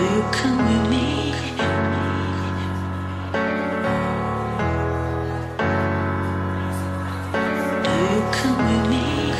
you come with me? Do you come with me?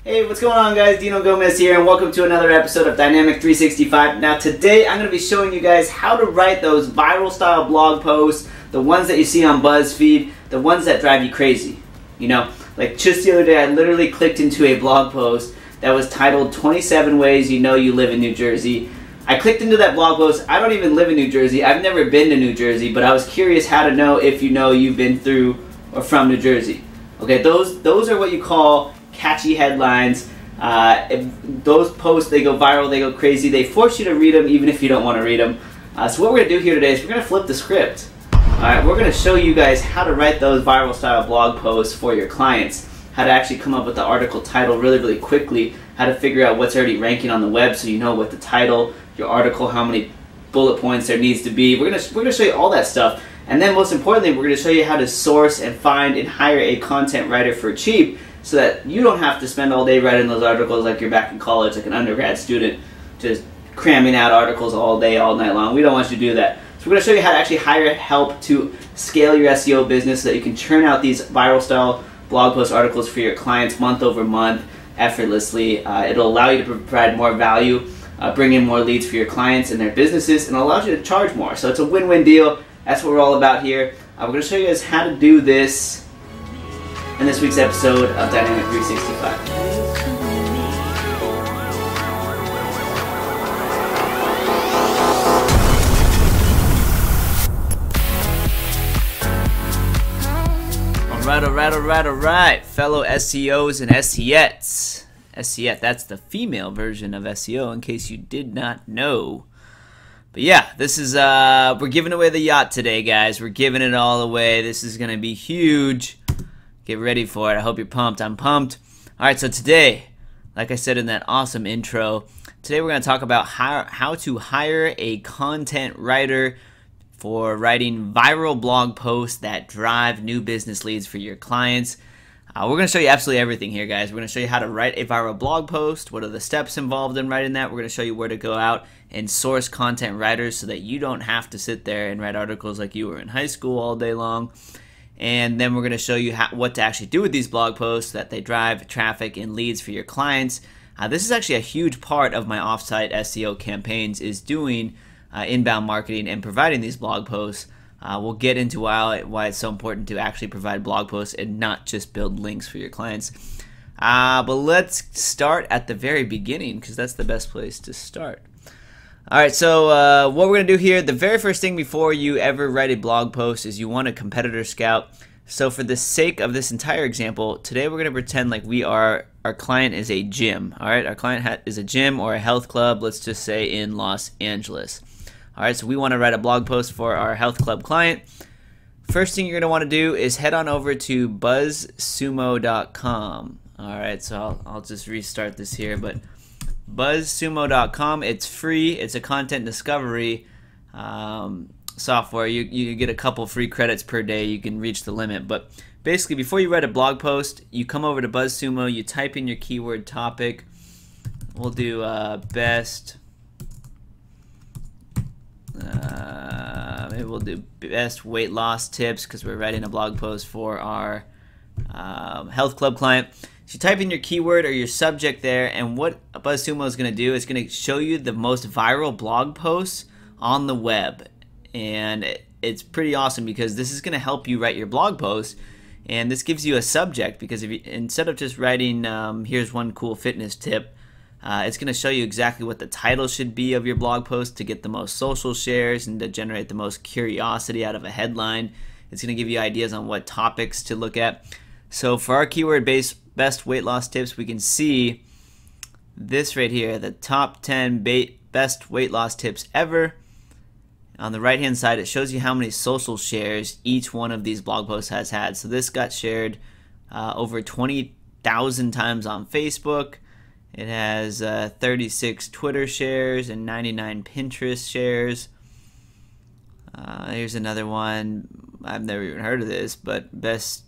Hey, what's going on, guys? Dino Gomez here, and welcome to another episode of Dynamik 365. Now today I'm going to be showing you guys how to write those viral style blog posts, the ones that you see on BuzzFeed, the ones that drive you crazy. You know, like just the other day I literally clicked into a blog post that was titled 27 Ways You Know You Live in New Jersey. I clicked into that blog post. I don't even live in New Jersey. I've never been to New Jersey, but I was curious how to know if you know you've been through or from New Jersey. Okay, those are what you call catchy headlines. Those posts, they go viral, they go crazy. They force you to read them even if you don't want to read them. So what we're going to do here today is we're going to flip the script. Alright, we're going to show you guys how to write those viral style blog posts for your clients. How to actually come up with the article title really quickly. How to figure out what's already ranking on the web so you know what the title, your article, how many bullet points there needs to be. We're going to show you all that stuff. And then most importantly, we're going to show you how to source and find and hire a content writer for cheap, so that you don't have to spend all day writing those articles like you're back in college, like an undergrad student, just cramming out articles all day, all night long. We don't want you to do that. So we're going to show you how to actually hire help to scale your SEO business so that you can churn out these viral style blog post articles for your clients month over month effortlessly. It'll allow you to provide more value, bring in more leads for your clients and their businesses, and allows you to charge more. So it's a win-win deal. That's what we're all about here. We're going to show you guys how to do this in this week's episode of Dynamik 365. Alright, fellow SEOs and SEETs. SEET, that's the female version of SEO, in case you did not know. But yeah, this is, we're giving away the yacht today, guys. We're giving it all away. This is going to be huge. Get ready for it. I hope you're pumped. I'm pumped. Alright, so today, like I said in that awesome intro, today we're going to talk about how to hire a content writer for writing viral blog posts that drive new business leads for your clients. We're going to show you absolutely everything here, guys. We're going to show you how to write a viral blog post, what are the steps involved in writing that. We're going to show you where to go out and source content writers so that you don't have to sit there and write articles like you were in high school all day long. And then we're going to show you what to actually do with these blog posts so that they drive traffic and leads for your clients. This is actually a huge part of my offsite SEO campaigns, is doing inbound marketing and providing these blog posts. We'll get into why it's so important to actually provide blog posts and not just build links for your clients. But let's start at the very beginning, because that's the best place to start. Alright, so what we're going to do here, the very first thing before you ever write a blog post is you want a competitor scout. So for the sake of this entire example, today we're going to pretend like our client is a gym. Alright, our client is a gym or a health club, let's just say in Los Angeles. Alright, so we want to write a blog post for our health club client. First thing you're going to want to do is head on over to buzzsumo.com. Alright, so I'll just restart this here, but buzzsumo.com, it's free. It's a content discovery software. You get a couple free credits per day. You can reach the limit, but basically before you write a blog post, you come over to BuzzSumo, you type in your keyword topic. We'll do maybe we'll do best weight loss tips, because we're writing a blog post for our health club client. So you type in your keyword or your subject there, and what BuzzSumo is going to do is going to show you the most viral blog posts on the web. And it's pretty awesome, because this is going to help you write your blog post, and this gives you a subject, because if you, instead of just writing here's one cool fitness tip, it's going to show you exactly what the title should be of your blog post to get the most social shares and to generate the most curiosity out of a headline. It's going to give you ideas on what topics to look at. So for our keyword best weight loss tips, we can see this right here, the top 10 best weight loss tips ever. On the right hand side, it shows you how many social shares each one of these blog posts has had. So this got shared over 20,000 times on Facebook. It has 36 Twitter shares and 99 Pinterest shares. Here's another one. I've never even heard of this, but best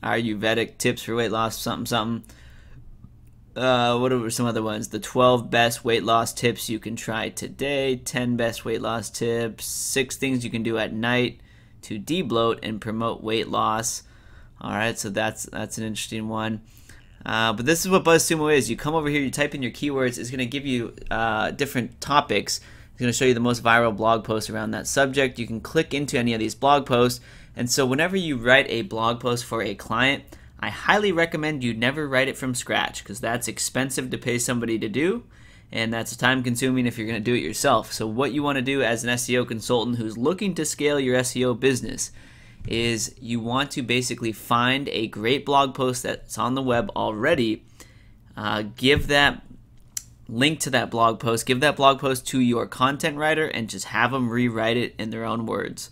Ayurvedic tips for weight loss, something, something. What are some other ones? The 12 best weight loss tips you can try today, 10 best weight loss tips, 6 things you can do at night to debloat and promote weight loss. All right, so that's an interesting one. But this is what BuzzSumo is. You come over here, you type in your keywords. It's going to give you different topics. It's going to show you the most viral blog posts around that subject. You can click into any of these blog posts. And so whenever you write a blog post for a client, I highly recommend you never write it from scratch, because that's expensive to pay somebody to do, and that's time consuming if you're going to do it yourself. So what you want to do as an SEO consultant who's looking to scale your SEO business is you want to basically find a great blog post that's on the web already, give that link to that blog post, give that blog post to your content writer, and just have them rewrite it in their own words.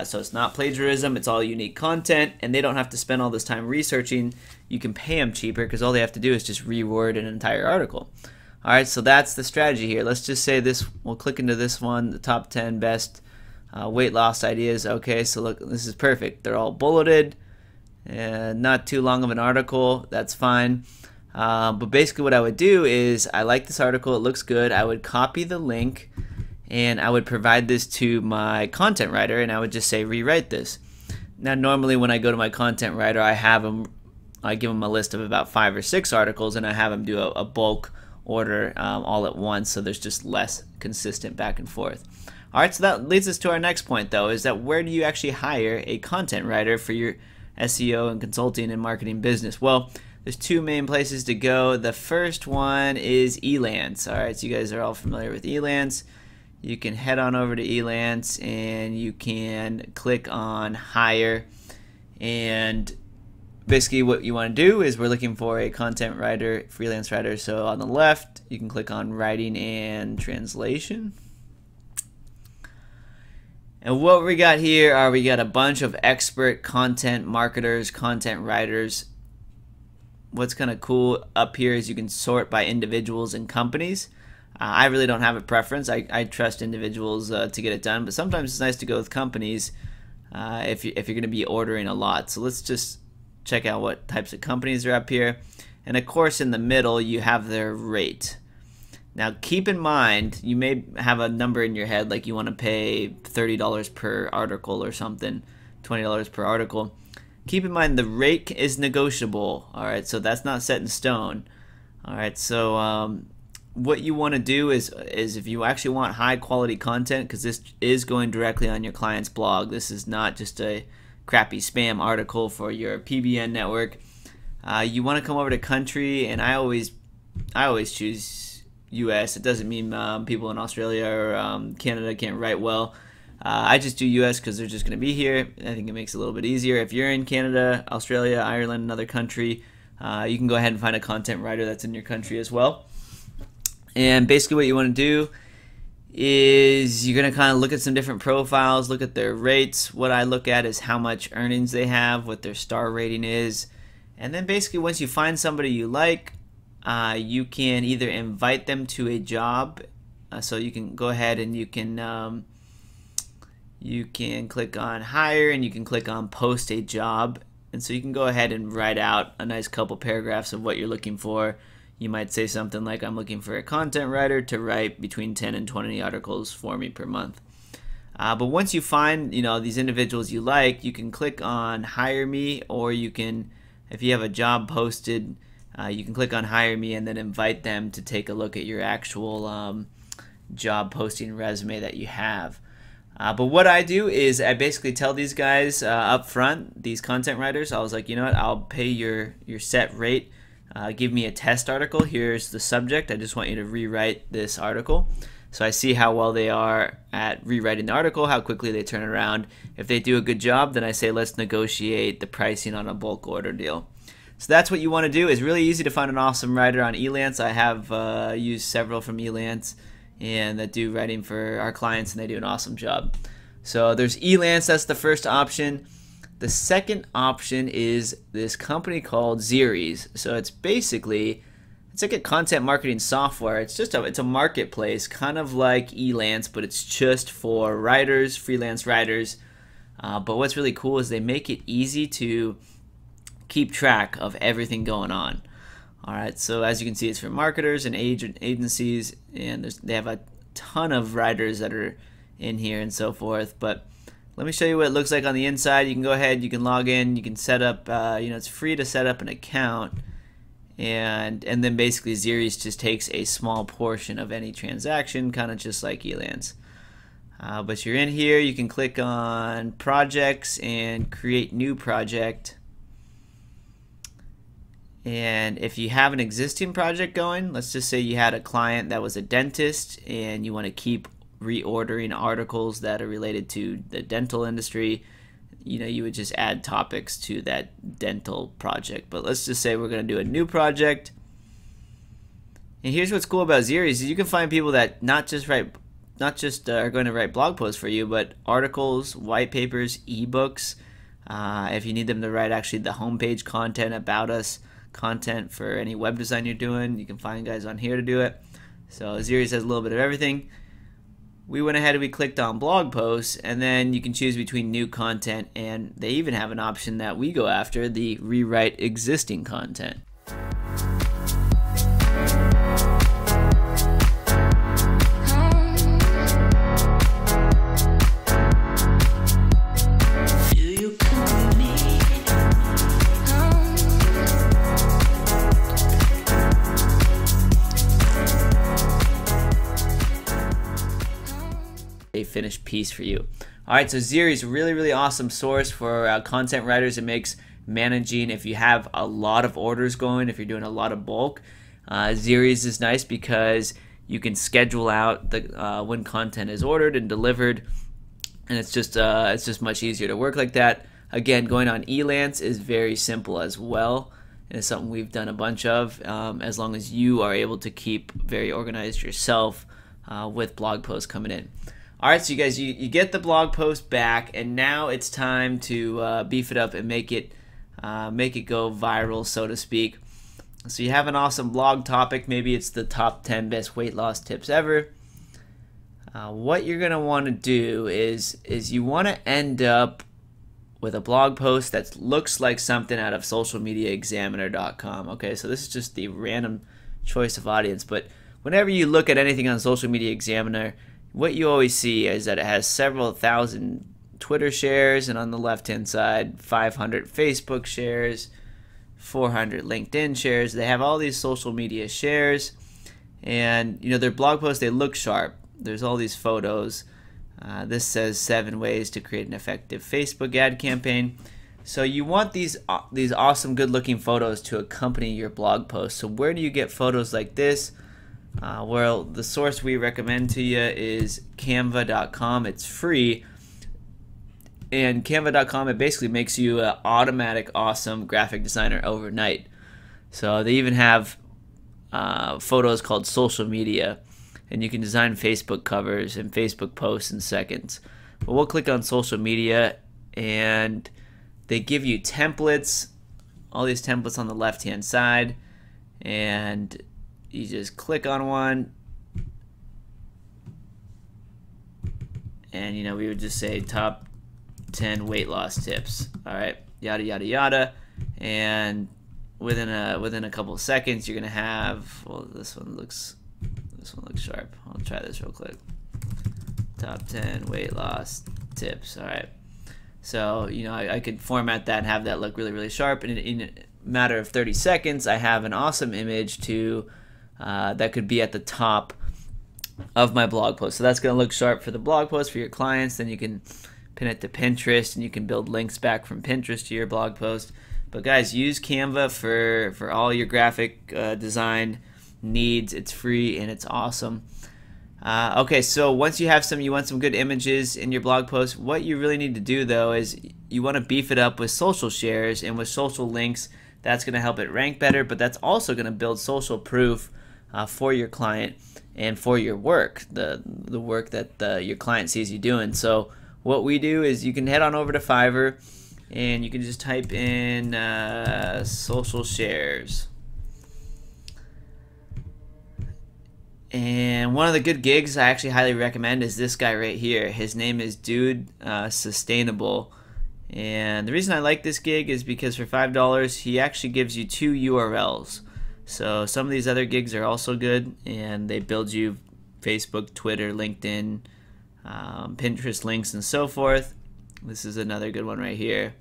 So it's not plagiarism, it's all unique content, and they don't have to spend all this time researching. You can pay them cheaper because all they have to do is just reword an entire article. All right, so that's the strategy here. Let's just say this, we'll click into this one, the top 10 best weight loss ideas. Okay, so look, this is perfect. They're all bulleted, not too long of an article, that's fine. But basically what I would do is, I like this article, it looks good, I would copy the link, and I would provide this to my content writer, and I would just say rewrite this. Now normally when I go to my content writer, I give them a list of about 5 or 6 articles, and I have them do a bulk order all at once, so there's just less consistent back and forth. Alright, so that leads us to our next point though, is that where do you actually hire a content writer for your SEO and consulting and marketing business? Well, there's 2 main places to go. The first one is Elance. Alright, so you guys are all familiar with Elance. You can head on over to Elance and you can click on hire, and basically what you want to do is, we're looking for a content writer, freelance writer, so on the left you can click on writing and translation. And what we got here are, we got a bunch of expert content marketers, content writers. What's kind of cool up here is you can sort by individuals and companies. I really don't have a preference. I trust individuals to get it done, but sometimes it's nice to go with companies if you're going to be ordering a lot. So let's just check out what types of companies are up here. And of course in the middle you have their rate. Now keep in mind, you may have a number in your head, like you want to pay $30 per article or something, $20 per article. Keep in mind the rate is negotiable, alright, so that's not set in stone. Alright, so what you want to do is if you actually want high quality content, because this is going directly on your client's blog, this is not just a crappy spam article for your PBN network, you want to come over to country, and I always choose US. It doesn't mean people in Australia or Canada can't write well. I just do US because they're just going to be here. I think it makes it a little bit easier. If you're in Canada, Australia, Ireland, another country, you can go ahead and find a content writer that's in your country as well. And basically what you want to do is, you're going to kind of look at some different profiles, look at their rates. What I look at is how much earnings they have, what their star rating is. And then basically once you find somebody you like, you can either invite them to a job. So you can go ahead and you can click on hire, and you can click on post a job. And so you can go ahead and write out a nice couple paragraphs of what you're looking for. You might say something like, I'm looking for a content writer to write between 10 and 20 articles for me per month. But once you find, these individuals you like, you can click on hire me, or you can, if you have a job posted, you can click on hire me and then invite them to take a look at your actual job posting resume that you have. But what I do is I basically tell these guys up front, these content writers, I was like, you know what, I'll pay your set rate. Give me a test article. Here's the subject. I just want you to rewrite this article. So I see how well they are at rewriting the article, how quickly they turn around. If they do a good job, then I say let's negotiate the pricing on a bulk order deal. So that's what you want to do. It's really easy to find an awesome writer on Elance. I have used several from Elance and that do writing for our clients, and they do an awesome job. So there's Elance, that's the first option. The second option is this company called Zeries. So it's like a content marketing software. It's a marketplace, kind of like Elance, but it's just for writers, freelance writers. But what's really cool is they make it easy to keep track of everything going on. All right, so as you can see, it's for marketers and agencies, and they have a ton of writers that are in here and so forth. But let me show you what it looks like on the inside. You can go ahead, you can log in, you can set up, it's free to set up an account, and then basically Xeris just takes a small portion of any transaction, kind of just like Elance. But you're in here, you can click on projects and create new project. And if you have an existing project going, let's just say you had a client that was a dentist and you want to keep reordering articles that are related to the dental industry, you would just add topics to that dental project. But let's just say we're going to do a new project. And here's what's cool about Xeris is you can find people that not just are going to write blog posts for you, but articles, white papers, ebooks. If you need them to write actually the homepage content, about us content for any web design you're doing, you can find guys on here to do it. So Xeris has a little bit of everything. We went ahead and we clicked on blog posts, and then you can choose between new content, and they even have an option that we go after, the rewrite existing content. A finished piece for you. Alright, so Xeris, really awesome source for content writers. It makes managing, if you have a lot of orders going, if you're doing a lot of bulk, Xeris is nice because you can schedule out the when content is ordered and delivered, and it's just much easier to work like that. Again, going on Elance is very simple as well, and it's something we've done a bunch of, as long as you are able to keep very organized yourself with blog posts coming in. Alright, so you guys, you get the blog post back, and now it's time to beef it up and make it go viral, so to speak. So you have an awesome blog topic. Maybe it's the top 10 best weight loss tips ever. What you're going to want to do is you want to end up with a blog post that looks like something out of socialmediaexaminer.com. Okay, so this is just the random choice of audience, but whenever you look at anything on Social Media Examiner, what you always see is that it has several thousand Twitter shares, and on the left-hand side, 500 Facebook shares, 400 LinkedIn shares. They have all these social media shares, and their blog posts, they look sharp. There's all these photos. This says 7 ways to create an effective Facebook ad campaign. So you want these awesome, good-looking photos to accompany your blog post. So where do you get photos like this? Well, the source we recommend to you is canva.com. It's free, and canva.com, it basically makes you an automatic awesome graphic designer overnight. So they even have photos called social media, and you can design Facebook covers and Facebook posts in seconds. But we'll click on social media, and they give you templates, all these templates on the left hand side, and you just click on one, and we would just say top 10 weight loss tips. All right, yada yada yada, and within a couple of seconds, you're gonna have, well, this one looks sharp. I'll try this real quick. Top 10 weight loss tips. All right, so I could format that and have that look really sharp, and in a matter of 30 seconds, I have an awesome image to that could be at the top of my blog post. So that's going to look sharp for the blog post for your clients. Then you can pin it to Pinterest, and you can build links back from Pinterest to your blog post. But guys, use Canva for all your graphic design needs. It's free and it's awesome. Okay, so once you want some good images in your blog post, what you really need to do though is you want to beef it up with social shares and with social links. That's going to help it rank better, but that's also going to build social proof for your client and for your work, the work that your client sees you doing. So what we do is you can head on over to Fiverr, and you can just type in social shares. And one of the good gigs I actually highly recommend is this guy right here. His name is Dude Sustainable, And the reason I like this gig is because for $5, he actually gives you 2 URLs. So some of these other gigs are also good, and they build you Facebook, Twitter, LinkedIn, Pinterest links, and so forth. This is another good one right here.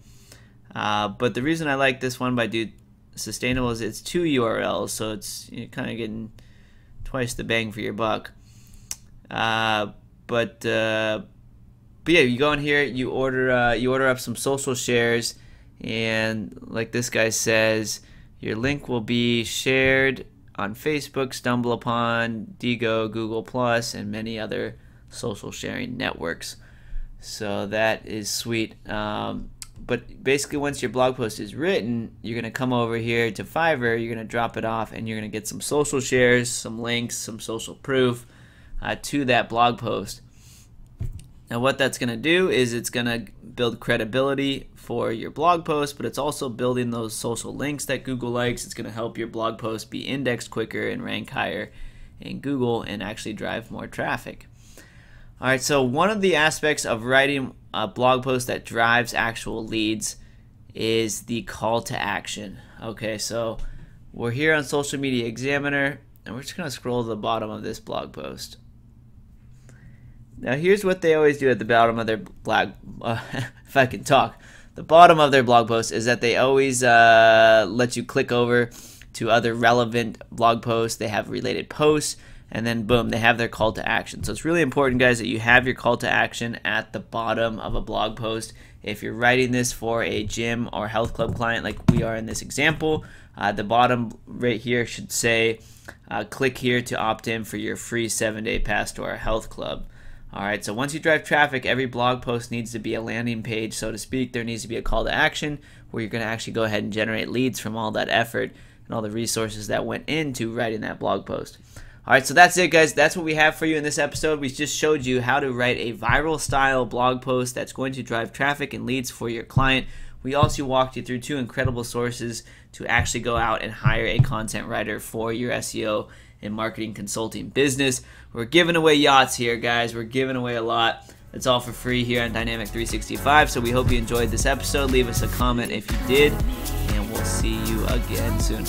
But the reason I like this one by Dude Sustainable is it's 2 URLs, so you're kind of getting twice the bang for your buck. But yeah, you go in here, you order up some social shares, and like this guy says, your link will be shared on Facebook, StumbleUpon, Digo, Google Plus, and many other social sharing networks. So that is sweet. But basically, once your blog post is written, you're going to come over here to Fiverr, you're going to drop it off, and you're going to get some social shares, some links, some social proof to that blog post. Now what that's going to do is it's going to build credibility for your blog post, but it's also building those social links that Google likes. It's going to help your blog post be indexed quicker and rank higher in Google and actually drive more traffic. All right, so one of the aspects of writing a blog post that drives actual leads is the call to action. Okay, so we're here on Social Media Examiner, and we're just going to scroll to the bottom of this blog post. Now here's what they always do at the bottom of their blog, if I can talk. The bottom of their blog post is that they always let you click over to other relevant blog posts. They have related posts, and then boom, they have their call to action. So it's really important, guys, that you have your call to action at the bottom of a blog post. If you're writing this for a gym or health club client like we are in this example, the bottom right here should say, click here to opt in for your free 7-day pass to our health club. Alright, so once you drive traffic, every blog post needs to be a landing page, so to speak. There needs to be a call to action where you're going to actually go ahead and generate leads from all that effort and all the resources that went into writing that blog post. Alright, so that's it, guys. That's what we have for you in this episode. We just showed you how to write a viral style blog post that's going to drive traffic and leads for your client. We also walked you through 2 incredible sources to actually go out and hire a content writer for your SEO and marketing consulting business. We're giving away yachts here, guys. We're giving away a lot. It's all for free here on Dynamik 365. So we hope you enjoyed this episode. Leave us a comment if you did, and we'll see you again soon.